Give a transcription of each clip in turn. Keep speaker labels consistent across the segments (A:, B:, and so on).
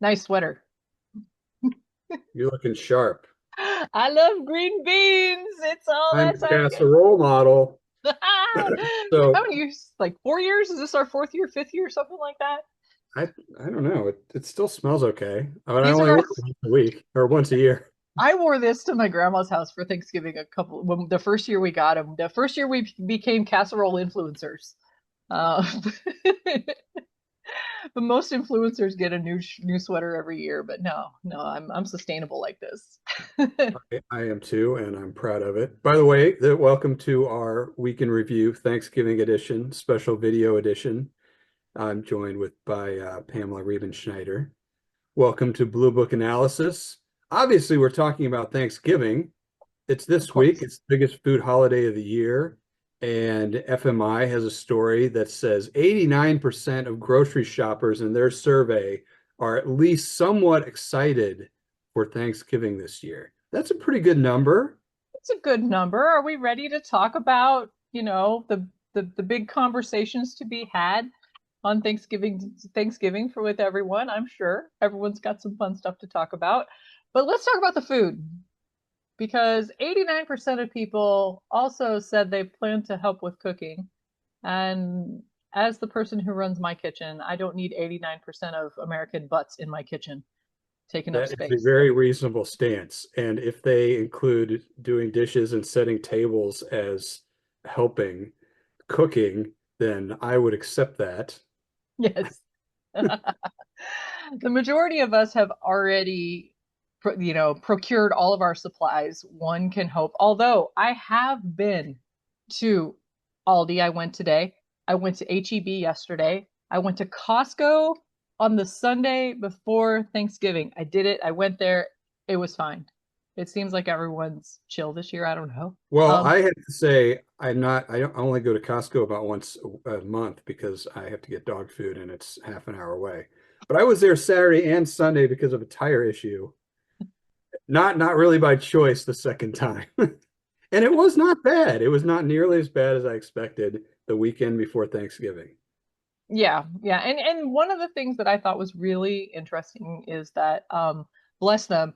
A: Nice sweater.
B: You're looking sharp.
A: I love green beans. It's all
B: I'm
A: that
B: the
A: time.
B: casserole model.
A: How
B: So
A: many years? Like 4 years? Is this our fourth year, fifth year, something like that?
B: I I don't know. It still smells okay. But I
A: These are
B: only
A: our.
B: wear it once a week or once a year.
A: I wore this to my grandma's house for Thanksgiving when the first year we got him. The first year we became casserole influencers. Uh, but most influencers get a new sweater every year. But no, no, I'm sustainable like this.
B: I am too, and I'm proud of it. By the way, welcome to our Week in Review Thanksgiving edition, special video edition. I'm joined by Pamela Riemenschneider. Welcome to Blue Book Analysis. Obviously, we're talking about Thanksgiving. It's
A: Of
B: this week.
A: course.
B: It's the biggest food holiday of the year. And FMI has a story that says 89% of grocery shoppers in their survey are at least somewhat excited for Thanksgiving this year. That's a pretty good number.
A: It's a good number. Are we ready to talk about, the big conversations to be had on Thanksgiving for with everyone? I'm sure everyone's got some fun stuff to talk about. But let's talk about the food because 89% of people also said they plan to help with cooking. And as the person who runs my kitchen, I don't need 89% of American butts in my kitchen taking up
B: That is a
A: space.
B: very reasonable stance. And if they include doing dishes and setting tables as helping cooking, then I would accept that.
A: Yes. The majority of us have already procured all of our supplies. One can hope. Although I have been to Aldi, I went today. I went to HEB yesterday. I went to Costco on the Sunday before Thanksgiving. I did it. I went there. It was fine. It seems like everyone's chill this year. I don't know.
B: Well,
A: Um,
B: I have to say, I only go to Costco about once a month because I have to get dog food and it's half an hour away. But I was there Saturday and Sunday because of a tire issue. Not really by choice the second time. And it was not bad. It was not nearly as bad as I expected the weekend before Thanksgiving.
A: Yeah, yeah. And one of the things that I thought was really interesting is that bless them,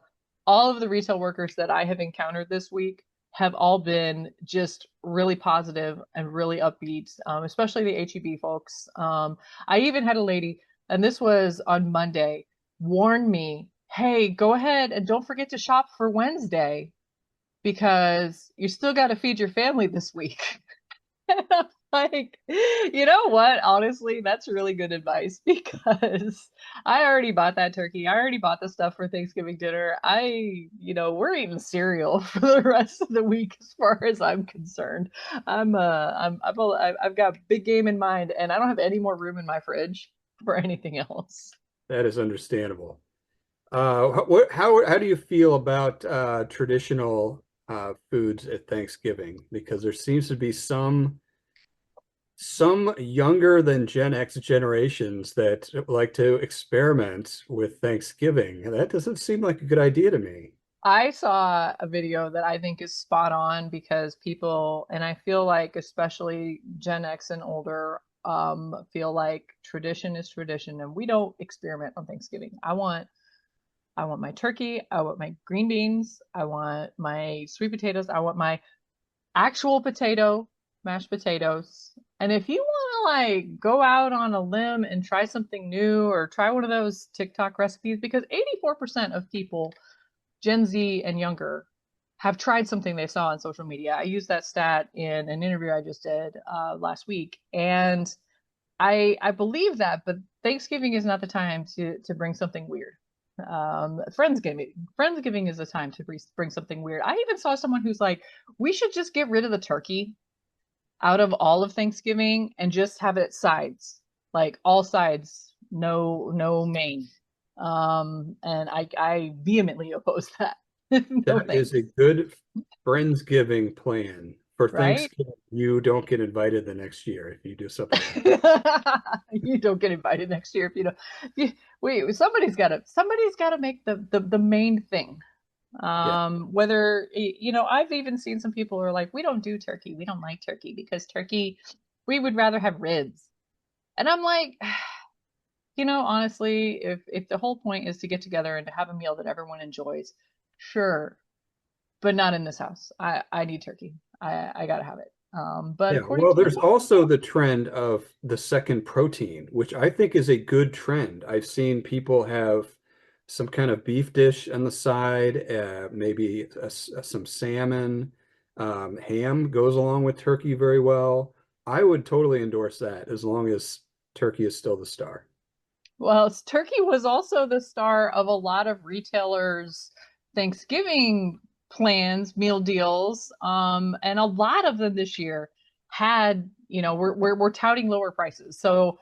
A: all of the retail workers that I have encountered this week have all been just really positive and really upbeat, especially the HEB folks. I even had a lady, and this was on Monday, warn me, hey, go ahead and don't forget to shop for Wednesday because you still got to feed your family this week. Like, you know what? Honestly, that's really good advice because I already bought that turkey. I already bought the stuff for Thanksgiving dinner. We're eating cereal for the rest of the week as far as I'm concerned. I've got big game in mind, and I don't have any more room in my fridge for anything else.
B: That is understandable. How do you feel about traditional foods at Thanksgiving? Because there seems to be some younger than Gen X generations that like to experiment with Thanksgiving. That doesn't seem like a good idea to me.
A: I saw a video that I think is spot on because people, and I feel like especially Gen X and older, feel like tradition is tradition and we don't experiment on Thanksgiving. I want my turkey, I want my green beans, I want my sweet potatoes, I want my actual mashed potatoes. And if you want to like go out on a limb and try something new or try one of those TikTok recipes, because 84% of people Gen Z and younger have tried something they saw on social media. I used that stat in an interview I just did last week, and I believe that. But Thanksgiving is not the time to bring something weird. Friendsgiving is a time to bring something weird. I even saw someone who's like, we should just get rid of the turkey out of all of Thanksgiving and just have it sides, like all sides, no main. And I vehemently oppose that. No
B: That is a
A: thanks.
B: good Friendsgiving plan. For
A: Right?
B: Thanksgiving, you don't get invited the next year if you do something like that.
A: You don't get invited next year if you don't. Wait, somebody's got to make the main thing.
B: Yeah.
A: Whether I've even seen some people who are like, we don't do turkey, we don't like turkey because turkey, we would rather have ribs. And I'm like, honestly, if the whole point is to get together and to have a meal that everyone enjoys, sure, but not in this house. I need turkey. I gotta have it. But
B: Yeah,
A: according
B: well,
A: to
B: there's also the trend of the second protein, which I think is a good trend. I've seen people have some kind of beef dish on the side, maybe some salmon. Ham goes along with turkey very well. I would totally endorse that as long as turkey is still the star.
A: Well, turkey was also the star of a lot of retailers' Thanksgiving plans, meal deals, and a lot of them this year had, we're touting lower prices. So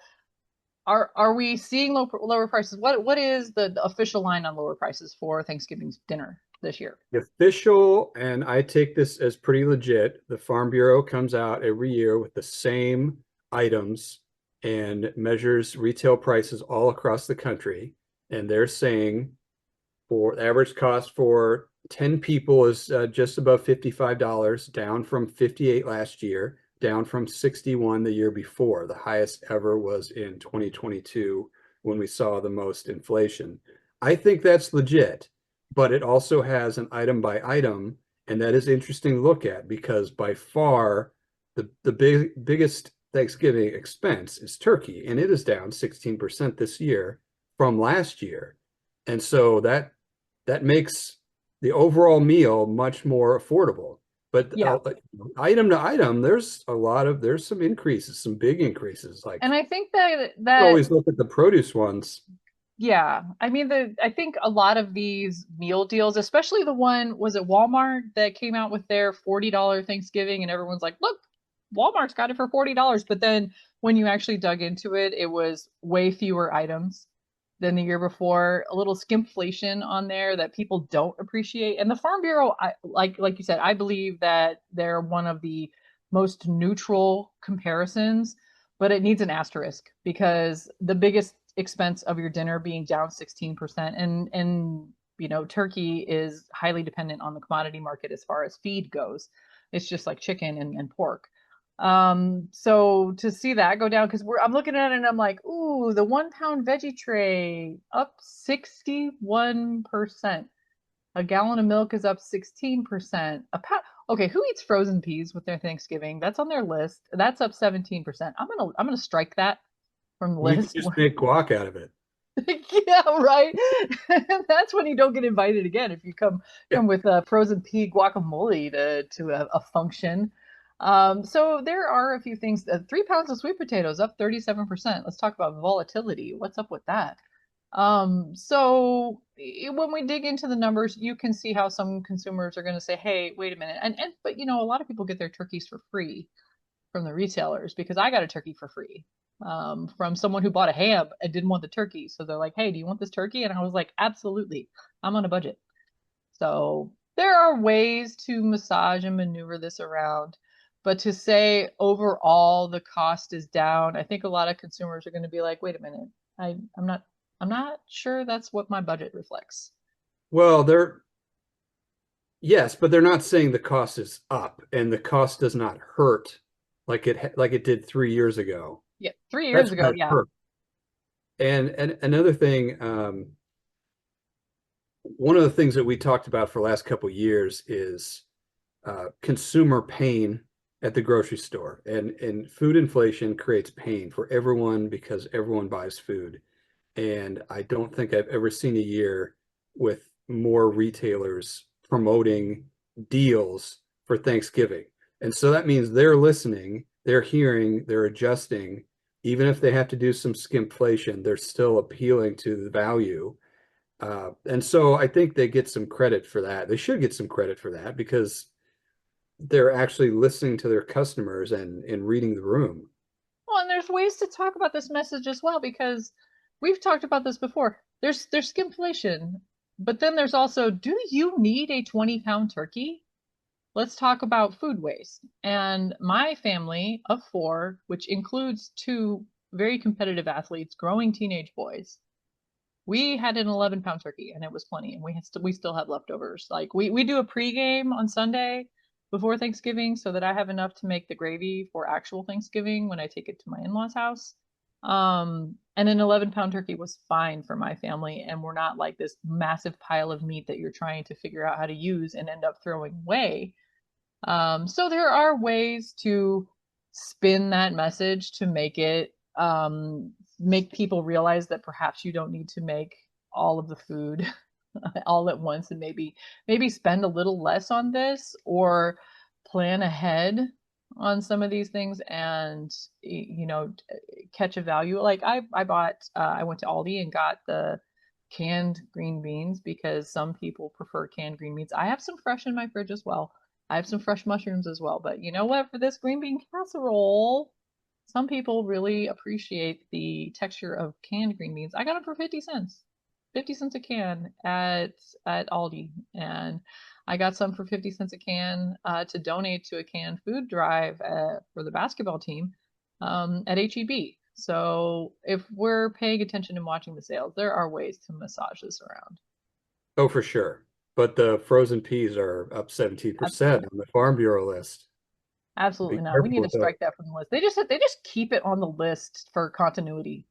A: are we seeing lower prices? What is the official line on lower prices for Thanksgiving's dinner this year?
B: The official, and I take this as pretty legit, the Farm Bureau comes out every year with the same items and measures retail prices all across the country. And they're saying for the average cost for 10 people is just above $55, down from 58 last year, down from 61 the year before. The highest ever was in 2022 when we saw the most inflation. I think that's legit, but it also has an item by item, and that is interesting to look at because by far the biggest Thanksgiving expense is turkey, and it is down 16% this year from last year. And so that makes the overall meal much more affordable. But
A: Yeah.
B: item to item, there's some increases, some big increases.
A: And
B: Like
A: I think that
B: you
A: that
B: always look at the produce ones.
A: yeah, I mean I think a lot of these meal deals, especially the one was it Walmart that came out with their $40 Thanksgiving and everyone's like, "Look, Walmart's got it for $40." But then when you actually dug into it, it was way fewer items than the year before, a little skimpflation on there that people don't appreciate. And the Farm Bureau, like you said, I believe that they're one of the most neutral comparisons, but it needs an asterisk because the biggest expense of your dinner being down 16% and turkey is highly dependent on the commodity market as far as feed goes. It's just like chicken and pork. So to see that go down, because I'm looking at it and I'm like, ooh, the 1 pound veggie tray up 61%. A gallon of milk is up 16%. Okay, who eats frozen peas with their Thanksgiving? That's on their list. That's up 17%. I'm gonna strike that from the
B: You can
A: list.
B: just make guac out of it.
A: Yeah, right. That's when you don't get invited again if you
B: Yeah.
A: come with a frozen pea guacamole to a function. So there are a few things. 3 pounds of sweet potatoes up 37%. Let's talk about volatility. What's up with that? So when we dig into the numbers, you can see how some consumers are going to say, "Hey, wait a minute," and but a lot of people get their turkeys for free from the retailers because I got a turkey for free from someone who bought a ham and didn't want the turkey. So they're like, "Hey, do you want this turkey?" And I was like, "Absolutely. I'm on a budget." So there are ways to massage and maneuver this around. But to say overall the cost is down, I think a lot of consumers are going to be like, wait a minute, I'm not sure that's what my budget reflects.
B: Well, they're yes, but they're not saying the cost is up and the cost does not hurt like it did 3 years ago.
A: Yeah, 3 years
B: That's
A: ago,
B: where it
A: yeah.
B: hurt. And another thing, one of the things that we talked about for the last couple of years is consumer pain at the grocery store, and food inflation creates pain for everyone because everyone buys food. And I don't think I've ever seen a year with more retailers promoting deals for Thanksgiving. And so that means they're listening, they're hearing, they're adjusting. Even if they have to do some skimpflation, they're still appealing to the value. And so I think they get some credit for that. They should get some credit for that because they're actually listening to their customers and reading the room.
A: Well, and there's ways to talk about this message as well because we've talked about this before. There's skimflation, but then there's also, do you need a 20-pound turkey? Let's talk about food waste. And my family of four, which includes two very competitive athletes, growing teenage boys, we had an 11-pound turkey and it was plenty. And we still have leftovers. Like we do a pregame on Sunday before Thanksgiving so that I have enough to make the gravy for actual Thanksgiving when I take it to my in-laws' house. And an 11-pound turkey was fine for my family, and we're not like this massive pile of meat that you're trying to figure out how to use and end up throwing away. So there are ways to spin that message to make it make people realize that perhaps you don't need to make all of the food all at once, and maybe spend a little less on this, or plan ahead on some of these things, and catch a value. Like I went to Aldi and got the canned green beans because some people prefer canned green beans. I have some fresh in my fridge as well. I have some fresh mushrooms as well. But you know what? For this green bean casserole, some people really appreciate the texture of canned green beans. I got them for 50 cents. 50 cents a can at Aldi, and I got some for 50 cents a can to donate to a canned food drive for the basketball team at HEB. So if we're paying attention and watching the sales, there are ways to massage this around.
B: Oh, for sure. But the frozen peas are up 17%
A: Absolutely
B: on the Farm Bureau list. Be
A: Absolutely not. We
B: careful
A: need to
B: with those.
A: strike that from the list. They just keep it on the list for continuity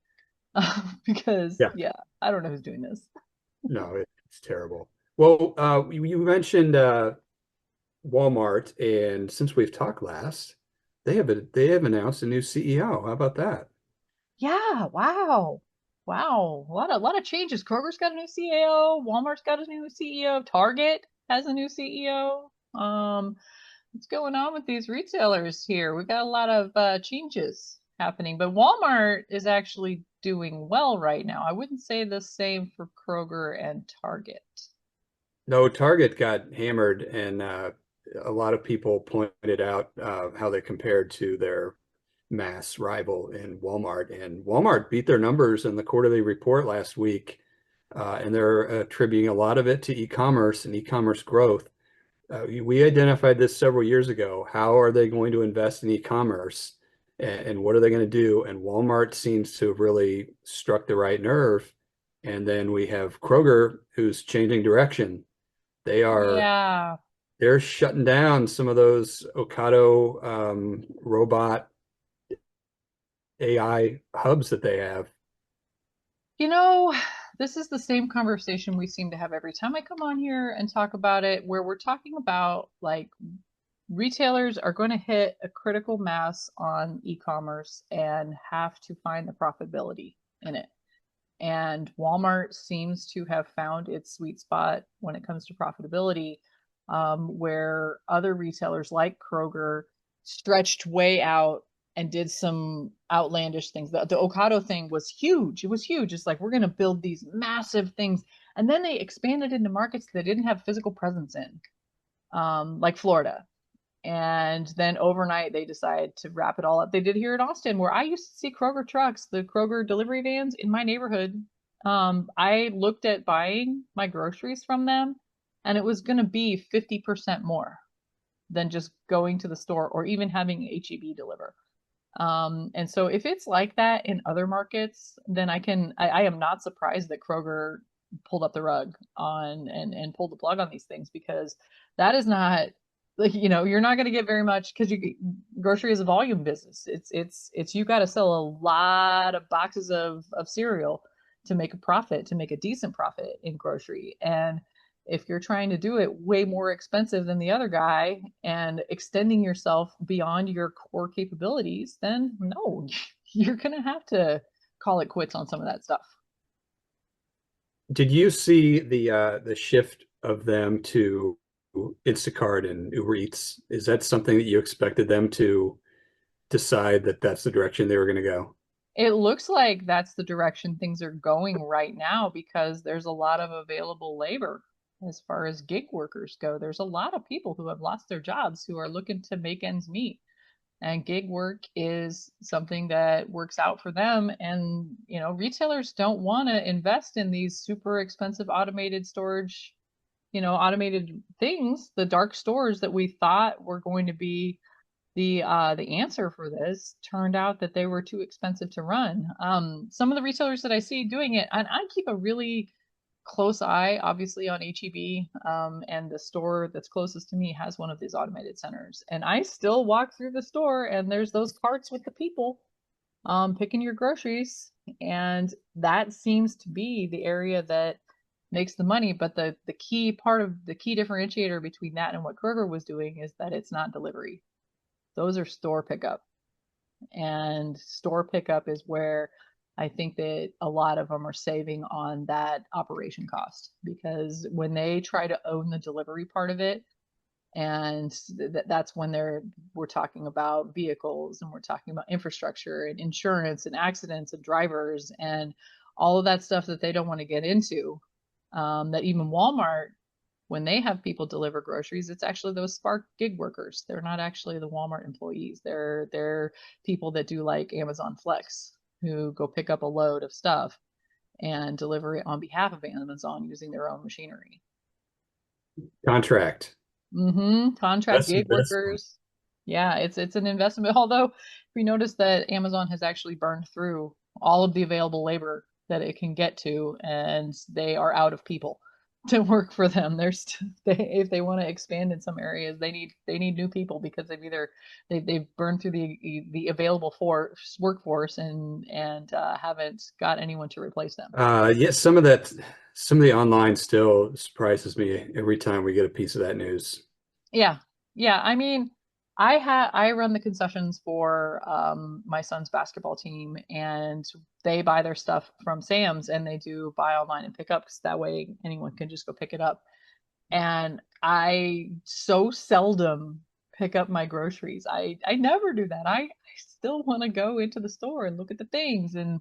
A: because
B: Yeah,
A: yeah, I don't know who's doing this.
B: no, it's terrible. Well, you mentioned Walmart, and since we've talked last, they have announced a new CEO. How about that?
A: Yeah, wow. Wow. A lot of changes. Kroger's got a new CEO, Walmart's got a new CEO, Target has a new CEO. What's going on with these retailers here? We've got a lot of changes happening, but Walmart is actually doing well right now. I wouldn't say the same for Kroger and Target.
B: No, Target got hammered, and a lot of people pointed out how they compared to their mass rival in Walmart. And Walmart beat their numbers in the quarterly report last week, and they're attributing a lot of it to e-commerce and e-commerce growth. We identified this several years ago. How are they going to invest in e-commerce, and what are they going to do? And Walmart seems to have really struck the right nerve. And then we have Kroger, who's changing direction. They are
A: Yeah.
B: they're shutting down some of those Ocado robot AI hubs that they have.
A: You know, this is the same conversation we seem to have every time I come on here and talk about it, where we're talking about like retailers are going to hit a critical mass on e-commerce and have to find the profitability in it. And Walmart seems to have found its sweet spot when it comes to profitability, where other retailers like Kroger stretched way out and did some outlandish things. The Ocado thing was huge. It was huge. It's like, we're going to build these massive things. And then they expanded into markets they didn't have physical presence in, like Florida. And then overnight, they decided to wrap it all up. They did here in Austin, where I used to see Kroger trucks, the Kroger delivery vans in my neighborhood. I looked at buying my groceries from them, and it was going to be 50% more than just going to the store or even having HEB deliver. And so if it's like that in other markets, then I am not surprised that Kroger pulled up the rug on and pulled the plug on these things, because that is not like, you're not going to get very much, because grocery is a volume business. It's you got to sell a lot of boxes of cereal to make a profit, to make a decent profit in grocery. And if you're trying to do it way more expensive than the other guy and extending yourself beyond your core capabilities, then no, you're going to have to call it quits on some of that stuff.
B: Did you see the shift of them to Instacart and Uber Eats? Is that something that you expected them to decide that that's the direction they were going to go?
A: It looks like that's the direction things are going right now, because there's a lot of available labor as far as gig workers go. There's a lot of people who have lost their jobs who are looking to make ends meet. And gig work is something that works out for them. And retailers don't want to invest in these super expensive automated storage, automated things. The dark stores that we thought were going to be the answer for this turned out that they were too expensive to run. Some of the retailers that I see doing it, and I keep a really close eye, obviously, on HEB, and the store that's closest to me has one of these automated centers. And I still walk through the store, and there's those carts with the people. picking your groceries. And that seems to be the area that makes the money. But the key part of the key differentiator between that and what Kroger was doing is that it's not delivery. Those are store pickup. And store pickup is where I think that a lot of them are saving on that operation cost because when they try to own the delivery part of it, and that's when we're talking about vehicles and we're talking about infrastructure and insurance and accidents and drivers and all of that stuff that they don't want to get into. That even Walmart, when they have people deliver groceries, it's actually those Spark gig workers. They're not actually the Walmart employees. They're people that do like Amazon Flex who go pick up a load of stuff and deliver it on behalf of Amazon using their own machinery.
B: Contract.
A: Contract
B: That's
A: gig
B: investment.
A: workers. Yeah, it's an investment. Although we noticed that Amazon has actually burned through all of the available labor that it can get to, and they are out of people to work for them. If they want to expand in some areas, they need new people because they've burned through the available workforce and haven't got anyone to replace them.
B: Yes, some of the online still surprises me every time we get a piece of that news.
A: Yeah. Yeah. I mean, I run the concessions for my son's basketball team and they buy their stuff from Sam's and they do buy online and pick up because that way anyone can just go pick it up. And I so seldom pick up my groceries. I never do that. I still want to go into the store and look at the things and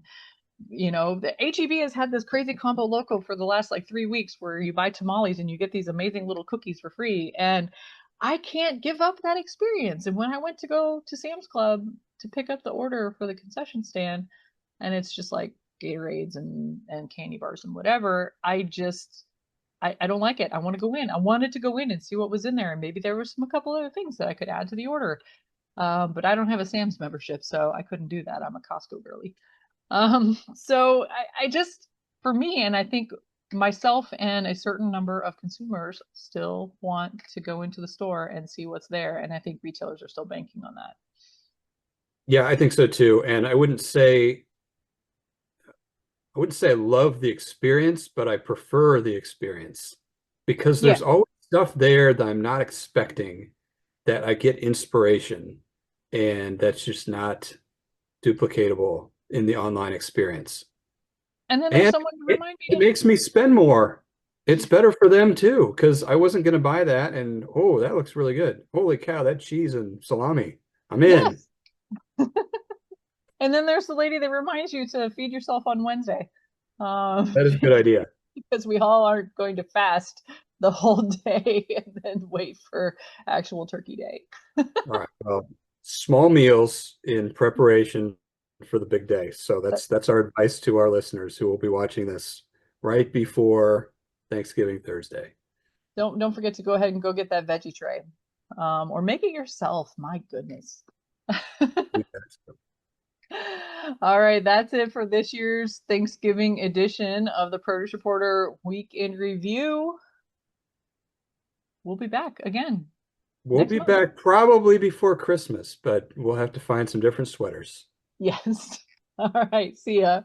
A: the HEB has had this crazy combo loco for the last like 3 weeks where you buy tamales and you get these amazing little cookies for free. And I can't give up that experience. And when I went to go to Sam's Club to pick up the order for the concession stand, and it's just like Gatorades and candy bars and whatever, I don't like it. I want to go in. I wanted to go in and see what was in there. And maybe there was a couple other things that I could add to the order. But I don't have a Sam's membership, so I couldn't do that. I'm a Costco girly. So I just, for me, and I think myself and a certain number of consumers still want to go into the store and see what's there. And I think retailers are still banking on that.
B: Yeah, I think so too. And I wouldn't say I love the experience, but I prefer the experience because
A: Yeah.
B: there's always stuff there that I'm not expecting that I get inspiration, and that's just not duplicatable in the online experience.
A: And then there's
B: And
A: someone to
B: it,
A: remind me
B: it
A: to,
B: makes me spend more. It's better for them too, because I wasn't going to buy that. And oh, that looks really good. Holy cow, that cheese and salami. I'm in.
A: yes. And then there's the lady that reminds you to feed yourself on Wednesday. Um,
B: That is a good idea.
A: because we all aren't going to fast the whole day and then wait for actual turkey day.
B: All right. Well, small meals in preparation for the big day. So
A: But
B: that's our advice to our listeners who will be watching this right before Thanksgiving Thursday.
A: don't forget to go ahead and go get that veggie tray, or make it yourself. My goodness. All right, that's it for this year's Thanksgiving edition of the Produce Reporter Week in Review. We'll be back again
B: We'll
A: next
B: be
A: month.
B: back probably before Christmas, but we'll have to find some different sweaters.
A: Yes. All right, see ya.